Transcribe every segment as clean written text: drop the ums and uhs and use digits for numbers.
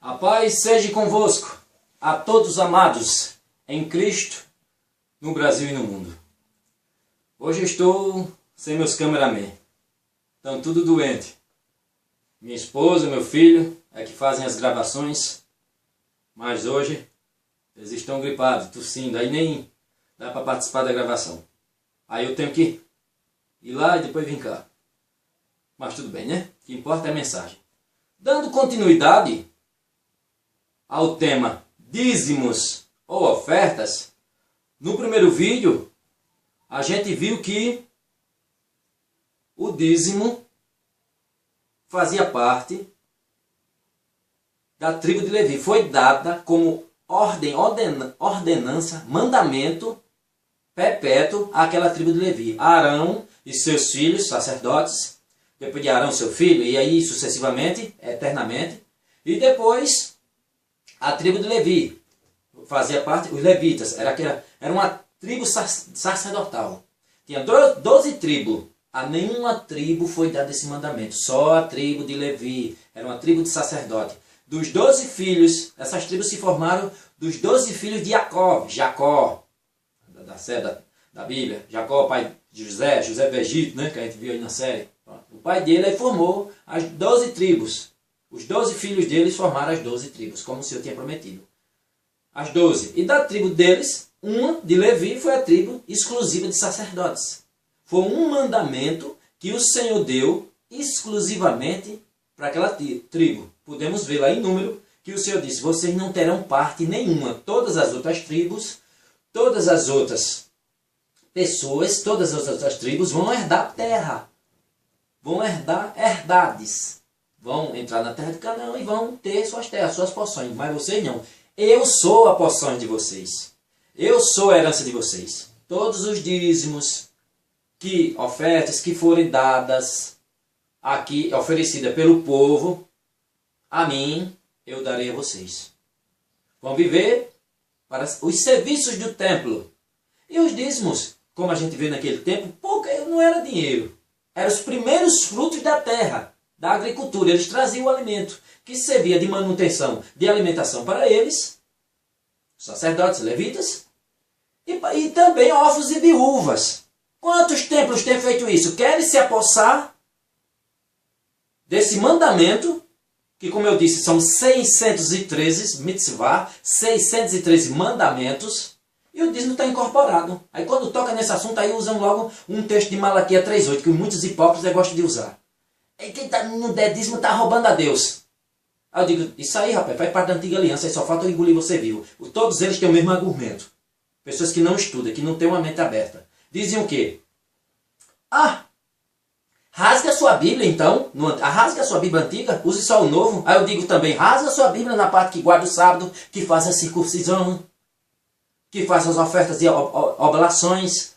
A paz seja convosco, a todos amados em Cristo, no Brasil e no mundo. Hoje eu estou sem meus cameramen. Estão tudo doente. Minha esposa, meu filho é que fazem as gravações, mas hoje eles estão gripados, tossindo, aí nem dá para participar da gravação. Aí eu tenho que ir lá e depois vir cá. Mas tudo bem, né? O que importa é a mensagem. Dando continuidade ao tema dízimos ou ofertas, no primeiro vídeo a gente viu que o dízimo fazia parte da tribo de Levi. Foi dada como ordenança, mandamento perpétuo àquela tribo de Levi. Arão e seus filhos, sacerdotes, depois de Arão, seu filho, e aí sucessivamente, eternamente, e depois a tribo de Levi fazia parte, os levitas, era uma tribo sacerdotal. Tinha 12 tribos, a nenhuma tribo foi dado esse mandamento, só a tribo de Levi, era uma tribo de sacerdote. Dos 12 filhos, essas tribos se formaram dos 12 filhos de Jacó, da Bíblia, Jacó, pai de José do Egito, né, que a gente viu aí na série. O pai dele aí formou as 12 tribos. Os 12 filhos deles formaram as 12 tribos, como o Senhor tinha prometido. As 12. E da tribo deles, uma de Levi foi a tribo exclusiva de sacerdotes. Foi um mandamento que o Senhor deu exclusivamente para aquela tribo. Podemos ver lá em Número que o Senhor disse: vocês não terão parte nenhuma. Todas as outras tribos, todas as outras pessoas, todas as outras tribos vão herdar terra. Vão herdar herdades. Vão entrar na terra de Canaã e vão ter suas terras, suas porções. Mas vocês não. Eu sou a porção de vocês. Eu sou a herança de vocês. Todos os dízimos, ofertas que forem dadas aqui, oferecidas pelo povo, a mim eu darei a vocês. Vão viver para os serviços do templo. E os dízimos, como a gente vê naquele tempo, pouco, não era dinheiro. Eram os primeiros frutos da terra, da agricultura. Eles traziam o alimento que servia de manutenção, de alimentação para eles, sacerdotes, levitas, e também órfãos e viúvas. Quantos templos têm feito isso? Querem se apossar desse mandamento, que, como eu disse, são 613 mitzvah, 613 mandamentos, e o dízimo está incorporado. Aí quando toca nesse assunto, aí usam logo um texto de Malaquias 3,8, que muitos hipócritas gostam de usar. E quem não der dízimo está roubando a Deus. Aí eu digo: isso aí, rapaz, faz parte da antiga aliança, aí só falta eu engolir você vivo. Todos eles têm o mesmo argumento. Pessoas que não estudam, que não têm uma mente aberta. Dizem o quê? Rasga a sua Bíblia então, rasga a sua Bíblia antiga, use só o novo. Aí eu digo também: rasga a sua Bíblia na parte que guarda o sábado, que faz a circuncisão, que faz as ofertas e oblações,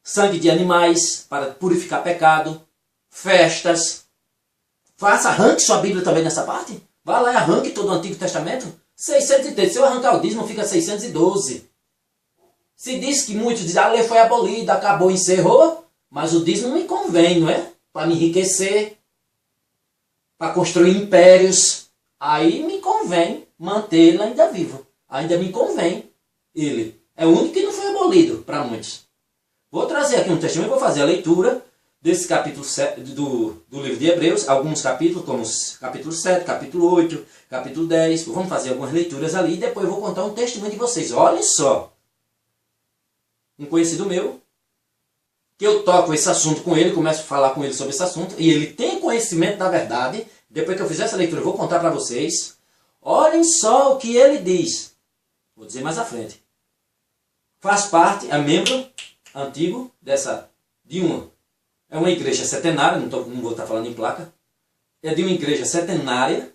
sangue de animais para purificar pecado, festas. Arranque sua Bíblia também nessa parte. Vá lá e arranque todo o Antigo Testamento. 613. Se eu arrancar o dízimo, fica 612. Se diz que muitos dizem: a lei foi abolida, acabou, encerrou. Mas o dízimo me convém, não é? Para me enriquecer, para construir impérios. Aí me convém mantê-lo ainda vivo. Ainda me convém ele. É o único que não foi abolido para muitos. Vou trazer aqui um testemunho, vou fazer a leitura desse capítulo 7 do livro de Hebreus, alguns capítulos, como capítulo 7, capítulo 8, capítulo 10. Vamos fazer algumas leituras ali e depois eu vou contar um testemunho de vocês. Olhem só. Um conhecido meu, que eu toco esse assunto com ele, começo a falar com ele sobre esse assunto, e ele tem conhecimento da verdade. Depois que eu fizer essa leitura, eu vou contar para vocês. Olhem só o que ele diz. Vou dizer mais à frente. Faz parte, é membro antigo é uma igreja centenária, não vou estar falando em placa, é de uma igreja centenária,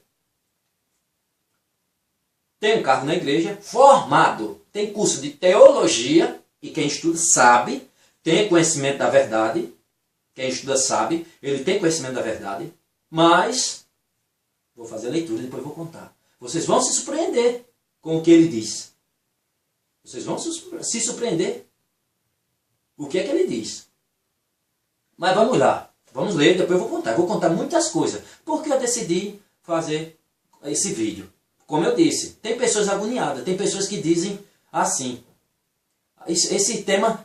tem um cargo na igreja, formado, tem curso de teologia, e quem estuda sabe, tem conhecimento da verdade, quem estuda sabe, ele tem conhecimento da verdade, mas, vou fazer a leitura e depois vou contar. Vocês vão se surpreender com o que ele diz. Vocês vão se surpreender. O que é que ele diz? Mas vamos lá. Vamos ler, depois eu vou contar. Eu vou contar muitas coisas. Porque eu decidi fazer esse vídeo. como eu disse, tem pessoas agoniadas, tem pessoas que dizem assim, esse tema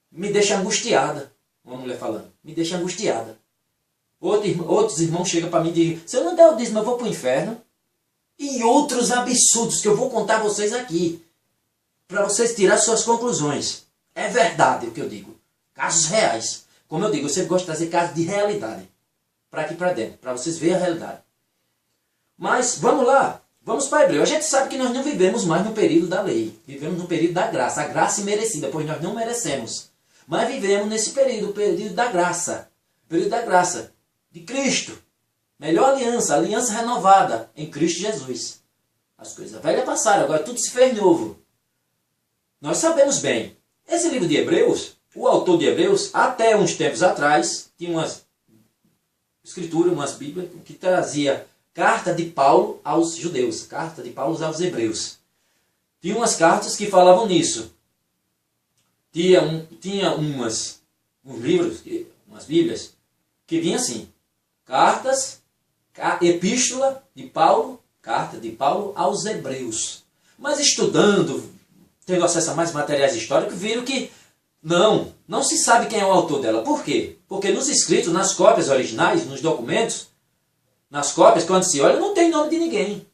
me deixa angustiada, uma mulher falando, me deixa angustiada. Outros irmãos chegam para mim e dizem, se eu não der o dízimo eu vou para o inferno. E outros absurdos que eu vou contar a vocês aqui, para vocês tirar suas conclusões. É verdade o que eu digo, casos reais. Como eu digo, eu sempre gosto de trazer casos de realidade, para aqui para dentro, para vocês verem a realidade. Mas vamos lá, vamos para Hebreu. A gente sabe que nós não vivemos mais no período da lei, vivemos no período da graça, a graça imerecida, pois nós não merecemos. Mas vivemos nesse período, o período da graça, de Cristo. Melhor aliança, aliança renovada em Cristo Jesus. As coisas velhas passaram, agora tudo se fez novo. Nós sabemos bem, esse livro de Hebreus, o autor de Hebreus, até uns tempos atrás, tinha umas escrituras, umas bíblias, que trazia carta de Paulo aos judeus, carta de Paulo aos hebreus. Tinha umas cartas que falavam nisso. Tinha uns livros, umas bíblias, que vinha assim, epístola de Paulo, carta de Paulo aos hebreus. Mas estudando, tendo acesso a mais materiais históricos, viram que não se sabe quem é o autor dela. Por quê? Porque nos escritos, nas cópias originais, nos documentos, nas cópias, quando se olha, não tem nome de ninguém.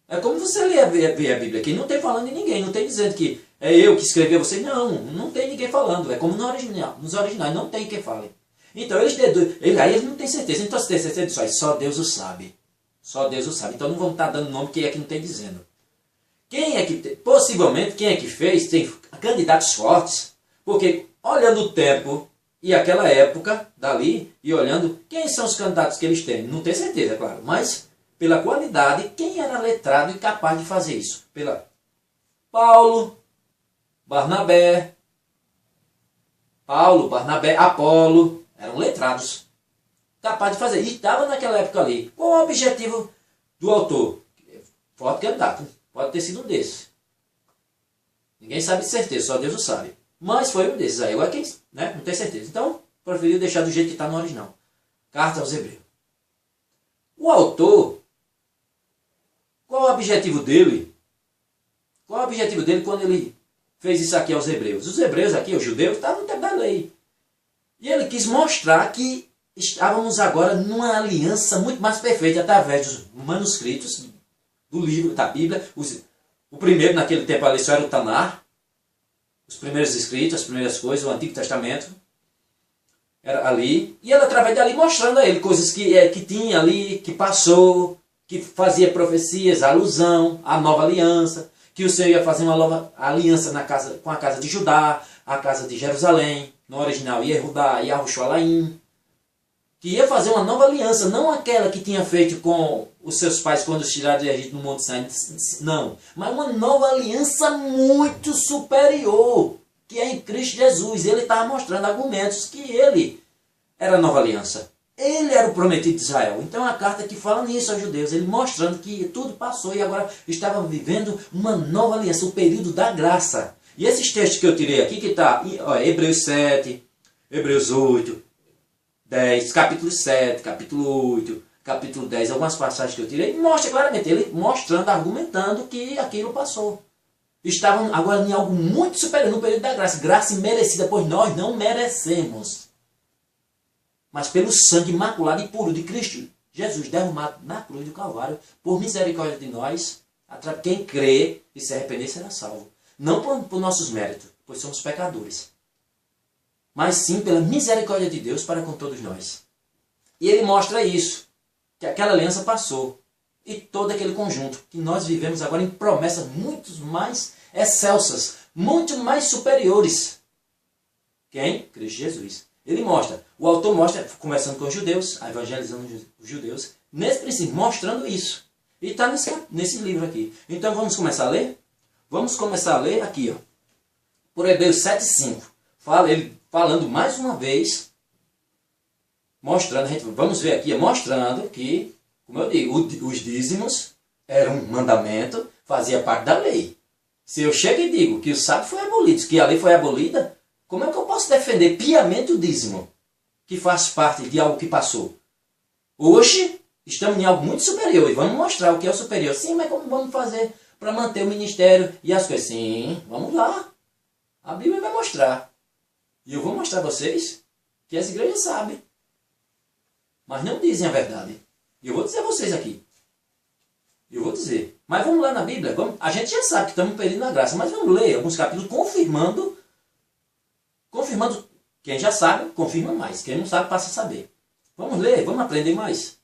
É como você lê a Bíblia aqui, não tem falando de ninguém, não tem dizendo que é eu que escrevi a você. Não tem ninguém falando. É como nos originais, não tem quem fale. Então aí eles não têm certeza. Então se tem certeza disso aí, só Deus o sabe. Só Deus o sabe. Então não vamos estar dando nome que é que não tem dizendo. Possivelmente, quem é que fez, tem candidatos fortes, porque olhando o tempo e aquela época dali, e olhando quem são os candidatos que eles têm, não tem certeza, claro, mas pela qualidade, quem era letrado e capaz de fazer isso? Pela Paulo, Barnabé, Apolo, eram letrados, capazes de fazer, e estava naquela época ali. Qual o objetivo do autor? Forte candidato. Pode ter sido um desses. Ninguém sabe de certeza, só Deus o sabe. Mas foi um desses aí. Agora quem, né? Não tem certeza. Então, preferiu deixar do jeito que está no original. Carta aos Hebreus. O autor, qual o objetivo dele? Qual o objetivo dele quando ele fez isso aqui aos Hebreus? Os Hebreus aqui, os judeus, estavam no tempo da lei. E ele quis mostrar que estávamos agora numa aliança muito mais perfeita através dos manuscritos do livro da Bíblia. O primeiro naquele tempo ali só era o Tanar, os primeiros escritos, as primeiras coisas, o Antigo Testamento era ali, e ela através dali mostrando a ele coisas que tinha ali, que passou, que fazia profecias, alusão à nova aliança, que o Senhor ia fazer uma nova aliança com a casa de Judá, a casa de Jerusalém, no original Yehudá e Yahushalaim, que ia fazer uma nova aliança, não aquela que tinha feito com os seus pais quando os tiraram do Egito no Monte Sinai, não, mas uma nova aliança muito superior, que é em Cristo Jesus. Ele estava mostrando argumentos que ele era a nova aliança. Ele era o prometido de Israel. Então é a carta que fala nisso aos judeus, ele mostrando que tudo passou e agora estava vivendo uma nova aliança, o período da graça. E esses textos que eu tirei aqui, que está Hebreus 7, Hebreus 8, 10, capítulo 7, capítulo 8, capítulo 10, algumas passagens que eu tirei, mostra claramente, ele mostrando, argumentando que aquilo passou. Estavam agora em algo muito superior, no período da graça, graça imerecida, pois nós não merecemos. Mas pelo sangue imaculado e puro de Cristo Jesus, derramado na cruz do Calvário, por misericórdia de nós, quem crê e se arrepender será salvo. Não por nossos méritos, pois somos pecadores, mas sim pela misericórdia de Deus para com todos nós. E ele mostra isso, que aquela aliança passou, e todo aquele conjunto, que nós vivemos agora em promessas muito mais excelsas, muito mais superiores. Quem? Cristo Jesus. Ele mostra, o autor mostra, começando com os judeus, evangelizando os judeus, nesse princípio, mostrando isso. E está nesse livro aqui. Então vamos começar a ler? Vamos começar a ler aqui, ó, por Hebreus 7,5. Ele falando mais uma vez, mostrando, vamos ver aqui, mostrando que, como eu digo, os dízimos eram um mandamento, fazia parte da lei. Se eu chego e digo que o sábado foi abolido, que a lei foi abolida, como é que eu posso defender piamente o dízimo, que faz parte de algo que passou? Hoje, estamos em algo muito superior e vamos mostrar o que é o superior. Sim, mas como vamos fazer para manter o ministério e as coisas? Sim, vamos lá. A Bíblia vai mostrar. E eu vou mostrar a vocês que as igrejas sabem, mas não dizem a verdade. E eu vou dizer a vocês aqui. Eu vou dizer. Mas vamos lá na Bíblia. Vamos. A gente já sabe que estamos perdendo a graça, mas vamos ler alguns capítulos confirmando. Quem já sabe, confirma mais. Quem não sabe, passa a saber. Vamos ler, vamos aprender mais.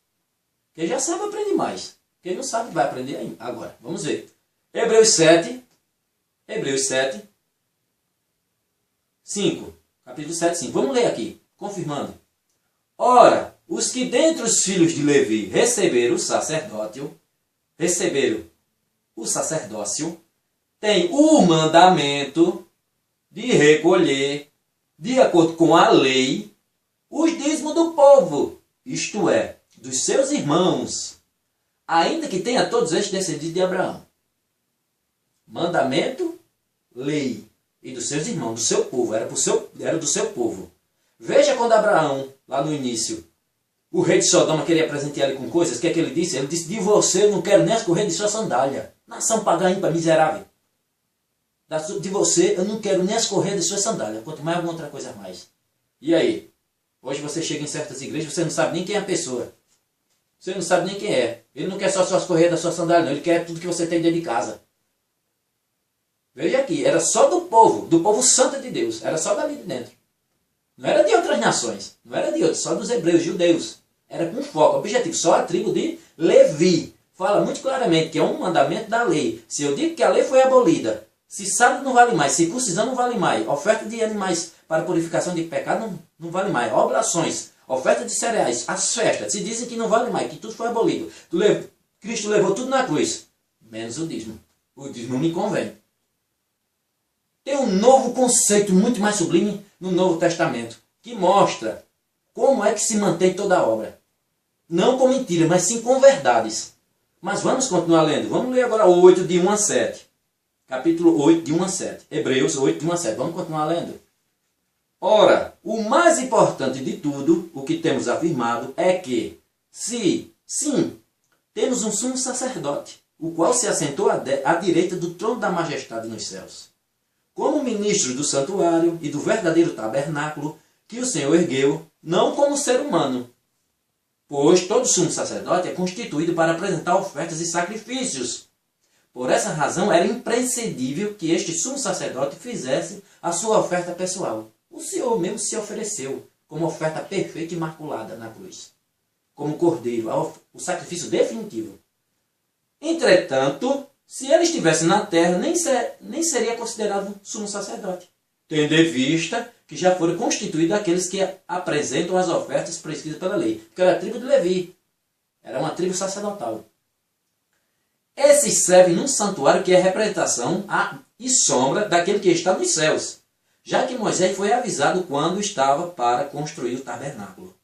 Quem já sabe, aprende mais. Quem não sabe, vai aprender ainda. Agora, vamos ver. Hebreus 7, 5. Capítulo 7, 5. Vamos ler aqui, confirmando. Ora, os que dentre os filhos de Levi receberam o sacerdócio, têm o mandamento de recolher, de acordo com a lei, os dízimos do povo, isto é, dos seus irmãos, ainda que tenha todos estes descendidos de Abraão. Mandamento, lei, e dos seus irmãos, do seu povo, era do seu povo. Veja quando Abraão, lá no início, o rei de Sodoma queria presentear ele com coisas, o que é que ele disse? Ele disse, de você eu não quero nem escorrer de sua sandália. Nação pagã, ímpar, miserável. De você eu não quero nem escorrer de sua sandália, quanto mais alguma outra coisa mais. E aí? Hoje você chega em certas igrejas, você não sabe nem quem é a pessoa. Você não sabe nem quem é. Ele não quer só escorrer da sua sandália, não. Ele quer tudo que você tem dentro de casa. Veja aqui, era só do povo santo de Deus. Era só dali de dentro. Não era de outras nações. Não era de outros, só dos hebreus, judeus. Era com foco, objetivo. Só a tribo de Levi. Fala muito claramente que é um mandamento da lei. Se eu digo que a lei foi abolida, se sábado não vale mais, circuncisão não vale mais, oferta de animais para purificação de pecado não vale mais, oblações, oferta de cereais, as festas, se dizem que não vale mais, que tudo foi abolido. Cristo levou tudo na cruz, menos o dízimo. O dízimo não me convém. Tem um novo conceito muito mais sublime no Novo Testamento, que mostra como é que se mantém toda a obra. Não com mentira, mas sim com verdades. Mas vamos continuar lendo. Vamos ler agora 8, de 1 a 7. Capítulo 8, de 1 a 7. Hebreus 8, de 1 a 7. Vamos continuar lendo. Ora, o mais importante de tudo, o que temos afirmado, é que, sim, temos um sumo sacerdote, o qual se assentou à direita do trono da majestade nos céus, como ministro do santuário e do verdadeiro tabernáculo que o Senhor ergueu, não como ser humano. Pois todo sumo sacerdote é constituído para apresentar ofertas e sacrifícios. Por essa razão era imprescindível que este sumo sacerdote fizesse a sua oferta pessoal. O Senhor mesmo se ofereceu como oferta perfeita e imaculada na cruz, como cordeiro, o sacrifício definitivo. Entretanto, se ele estivesse na terra, nem seria considerado sumo sacerdote, tendo em vista que já foram constituídos aqueles que apresentam as ofertas prescritas pela lei, porque era a tribo de Levi, era uma tribo sacerdotal. Esses servem num santuário que é representação e sombra daquele que está nos céus, já que Moisés foi avisado quando estava para construir o tabernáculo.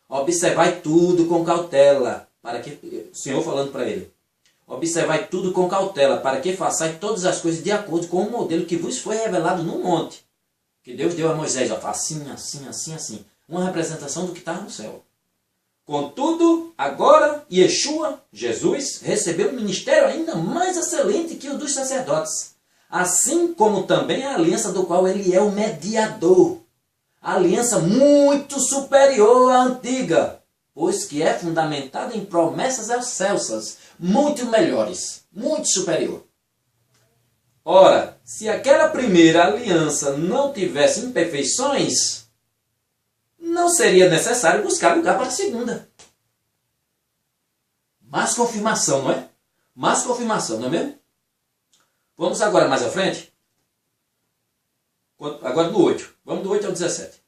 Observai tudo com cautela, para que o Senhor falando para ele. Observai tudo com cautela, para que façais todas as coisas de acordo com o modelo que vos foi revelado no monte, que Deus deu a Moisés, ó, assim, assim, assim, assim. Uma representação do que está no céu. Contudo, agora, Yeshua, Jesus, recebeu um ministério ainda mais excelente que o dos sacerdotes, assim como também a aliança do qual ele é o mediador. A aliança muito superior à antiga, pois que é fundamentada em promessas excelsas, muito melhores, muito superior. Ora, se aquela primeira aliança não tivesse imperfeições, não seria necessário buscar lugar para a segunda. Mais confirmação, não é? Mais confirmação, não é mesmo? Vamos agora mais à frente. Agora do 8. Vamos do 8 ao 17.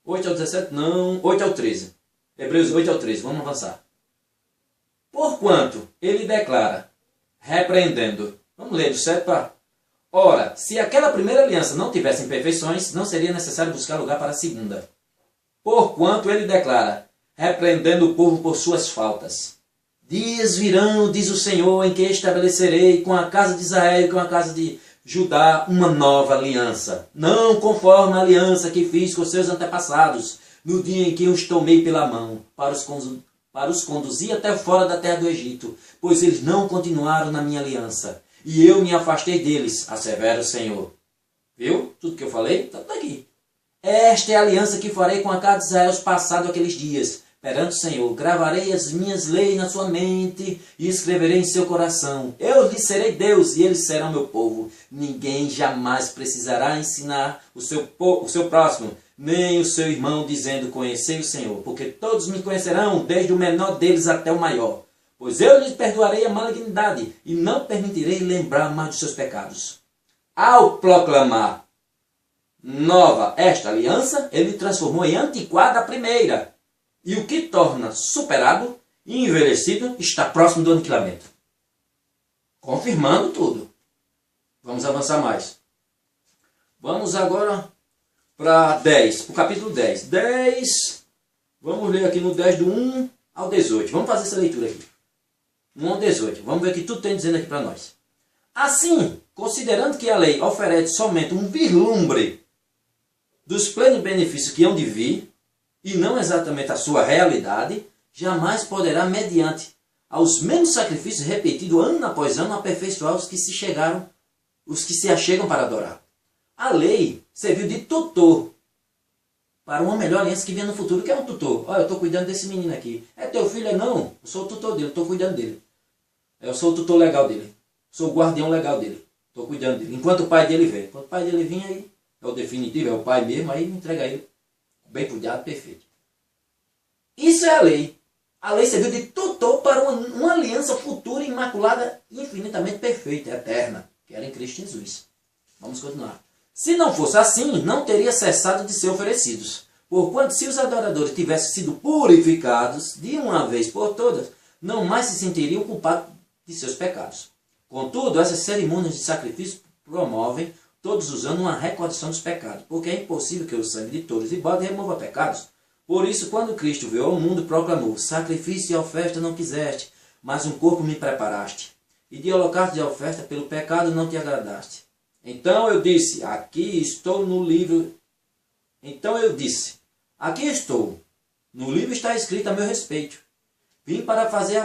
8 ao 17, não. 8 ao 13. Hebreus 8 ao 13. Vamos avançar. Porquanto ele declara, repreendendo. Vamos ler do 7 para... Ora, se aquela primeira aliança não tivesse imperfeições, não seria necessário buscar lugar para a segunda. Porquanto ele declara, repreendendo o povo por suas faltas. Dias virão, diz o Senhor, em que estabelecerei com a casa de Israel e com a casa de Judá uma nova aliança. Não conforme a aliança que fiz com seus antepassados, no dia em que os tomei pela mão, para os para os conduzir até fora da terra do Egito, pois eles não continuaram na minha aliança, e eu me afastei deles, assevera o Senhor. Viu? Tudo que eu falei está aqui. Esta é a aliança que farei com a casa de Israel passado aqueles dias, perante o Senhor. Gravarei as minhas leis na sua mente e escreverei em seu coração. Eu lhes serei Deus e eles serão meu povo. Ninguém jamais precisará ensinar o seu próximo, nem o seu irmão, dizendo: conhecei o Senhor, porque todos me conhecerão, desde o menor deles até o maior. Pois eu lhes perdoarei a malignidade e não permitirei lembrar mais dos seus pecados. Ao proclamar nova esta aliança, ele transformou em antiquada a primeira. E o que torna superado e envelhecido está próximo do aniquilamento. Confirmando tudo. Vamos avançar mais. Vamos agora para 10, para o capítulo 10. 10, vamos ler aqui no 10 do 1 ao 18. Vamos fazer essa leitura aqui. 1 ao 18. Vamos ver o que tudo tem dizendo aqui para nós. Assim, considerando que a lei oferece somente um vislumbre dos plenos benefícios que hão de vir, e não exatamente a sua realidade, jamais poderá, mediante aos mesmos sacrifícios repetidos ano após ano, aperfeiçoar os que se achegam para adorar. A lei serviu de tutor para uma melhor aliança que vinha no futuro. O que é um tutor? Olha, eu estou cuidando desse menino aqui. É teu filho? É não. Eu sou o tutor dele, estou cuidando dele. Eu sou o tutor legal dele. Sou o guardião legal dele. Estou cuidando dele. Enquanto o pai dele vem. Enquanto o pai dele vinha aí, é o definitivo, é o pai mesmo, aí entrega ele bem cuidado, perfeito. Isso é a lei. A lei serviu de tutor para uma aliança futura, imaculada, infinitamente perfeita, eterna, que era em Cristo Jesus. Vamos continuar. Se não fosse assim, não teria cessado de ser oferecidos. Porquanto, se os adoradores tivessem sido purificados de uma vez por todas, não mais se sentiriam culpados de seus pecados. Contudo, essas cerimônias de sacrifício promovem todos os anos uma recordação dos pecados, porque é impossível que o sangue de touros e bodes remova pecados. Por isso, quando Cristo veio ao mundo, proclamou: sacrifício e oferta não quiseste, mas um corpo me preparaste. E de holocausto de oferta pelo pecado não te agradaste. Então eu disse: aqui estou no livro. Então eu disse: aqui estou. No livro está escrito a meu respeito. Vim para fazer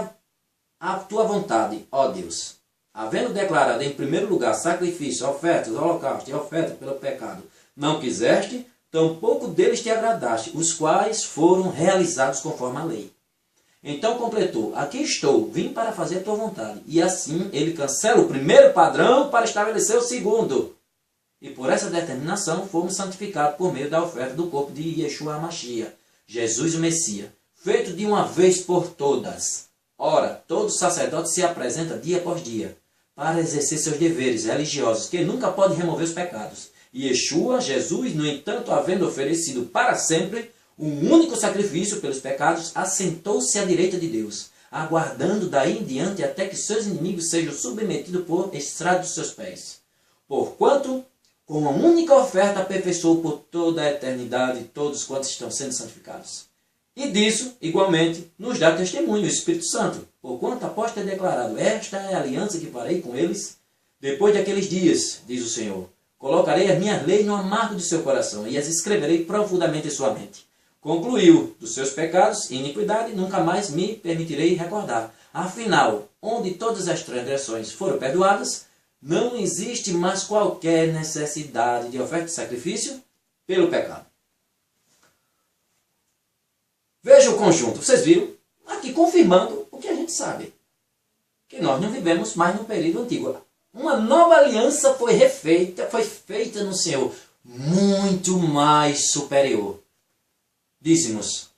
a tua vontade, ó Deus. Havendo declarado em primeiro lugar sacrifício, ofertas, holocausto e oferta pelo pecado, não quiseste, tampouco deles te agradaste, os quais foram realizados conforme a lei. Então completou: aqui estou, vim para fazer a tua vontade. E assim ele cancela o primeiro padrão para estabelecer o segundo. E por essa determinação fomos santificados por meio da oferta do corpo de Yeshua HaMashiach, Jesus o Messias, feito de uma vez por todas. Ora, todo sacerdote se apresenta dia após dia, para exercer seus deveres religiosos, que nunca pode remover os pecados. E Yeshua, Jesus, no entanto, havendo oferecido para sempre um único sacrifício pelos pecados, assentou-se à direita de Deus, aguardando daí em diante até que seus inimigos sejam submetidos por estrado dos seus pés. Porquanto, com uma única oferta, aperfeiçoou por toda a eternidade todos quantos estão sendo santificados. E disso, igualmente, nos dá testemunho o Espírito Santo, porquanto após ter declarado: esta é a aliança que farei com eles, depois daqueles dias, diz o Senhor, colocarei as minhas leis no amargo do seu coração e as escreverei profundamente em sua mente. Concluiu: dos seus pecados e iniquidade nunca mais me permitirei recordar. Afinal, onde todas as transgressões foram perdoadas, não existe mais qualquer necessidade de oferta de sacrifício pelo pecado. Veja o conjunto, vocês viram? Aqui confirmando o que a gente sabe. Que nós não vivemos mais no período antigo. Uma nova aliança foi feita no Senhor, muito mais superior. Dízimos,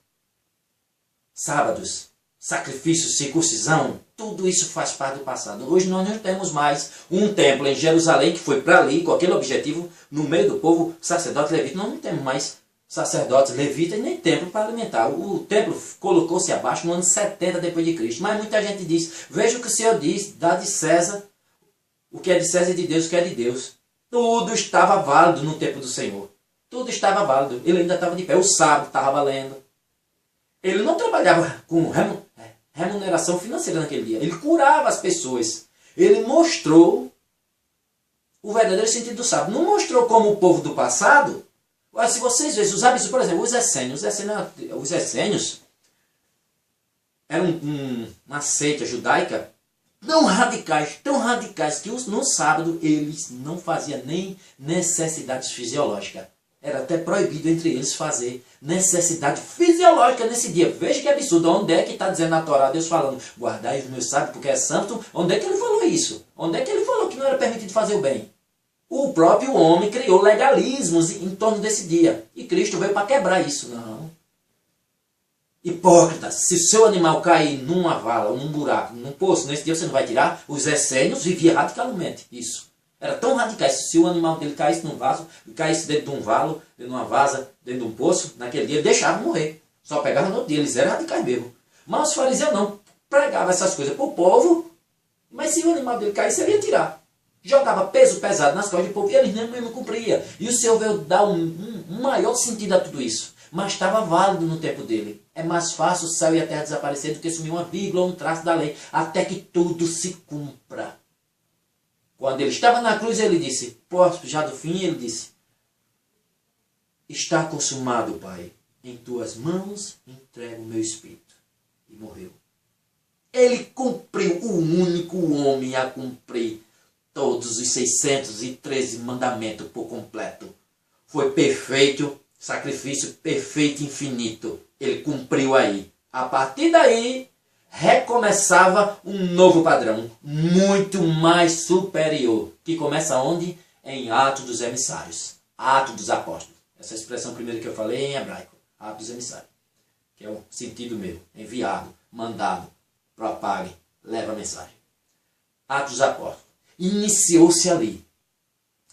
sábados, sacrifícios, circuncisão, tudo isso faz parte do passado. Hoje nós não temos mais um templo em Jerusalém que foi para ali com aquele objetivo, no meio do povo, sacerdote levita. Nós não temos mais sacerdotes levitas e nem templo para alimentar. O templo colocou-se abaixo no ano 70 depois de Cristo. Mas muita gente diz: veja o que o Senhor diz, dá de César o que é de César e de Deus o que é de Deus. Tudo estava válido no tempo do Senhor. Tudo estava válido. Ele ainda estava de pé. O sábado estava valendo. Ele não trabalhava com remuneração financeira naquele dia. Ele curava as pessoas. Ele mostrou o verdadeiro sentido do sábado. Não mostrou como o povo do passado. Olha, se vocês veem os hábitos, por exemplo, os essênios era uma seita judaica tão radicais, que no sábado eles não faziam nem necessidades fisiológicas. Era até proibido entre eles fazer necessidade fisiológica nesse dia. Veja que absurdo. Onde é que está dizendo na Torá, Deus falando, guardai os meus sábados porque é santo? Onde é que ele falou isso? Onde é que ele falou que não era permitido fazer o bem? O próprio homem criou legalismos em torno desse dia. E Cristo veio para quebrar isso. Não. Hipócritas, se o seu animal cair numa vala, ou num buraco, num poço, nesse dia você não vai tirar? Os essênios viviam radicalmente isso. Era tão radicais, se o animal dele caísse num vaso, caísse dentro de um valo, dentro de uma vaza, dentro de um poço, naquele dia deixavam morrer. Só pegavam no outro dia, eles eram radicais mesmo. Mas os fariseus não, pregavam essas coisas para o povo, mas se o animal dele caísse, ele ia tirar. Jogava peso pesado nas costas do povo e eles não cumpriam. E o Senhor veio dar um maior sentido a tudo isso. Mas estava válido no tempo dele. É mais fácil o céu e a terra desaparecer do que sumir uma vírgula ou um traço da lei, até que tudo se cumpra. Quando ele estava na cruz, ele disse, já do fim, ele disse, está consumado, Pai, em tuas mãos entrego o meu espírito. E morreu. Ele cumpriu, o único homem a cumprir todos os 613 mandamentos por completo. Foi perfeito, sacrifício perfeito e infinito. Ele cumpriu aí. A partir daí, recomeçava um novo padrão, muito mais superior, que começa onde? Em Atos dos Emissários, Atos dos Apóstolos. Essa expressão primeira que eu falei em hebraico, Atos dos Emissários, que é o sentido meu, enviado, mandado, propague, leva a mensagem. Atos dos Apóstolos. Iniciou-se ali.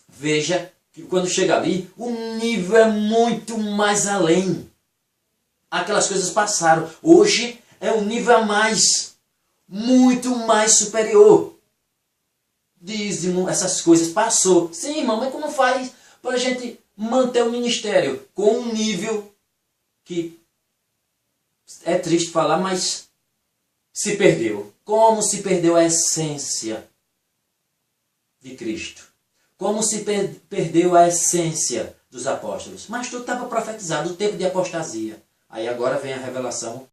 Veja que quando chega ali, o nível é muito mais além. Aquelas coisas passaram. Hoje é um nível a mais, muito mais superior. Dízimo, essas coisas, passou. Sim, irmão, mas como faz para a gente manter o ministério com um nível que é triste falar, mas se perdeu. Como se perdeu a essência de Cristo? Como se perdeu a essência dos apóstolos? Mas tudo estava profetizado, o tempo de apostasia. Aí agora vem a revelação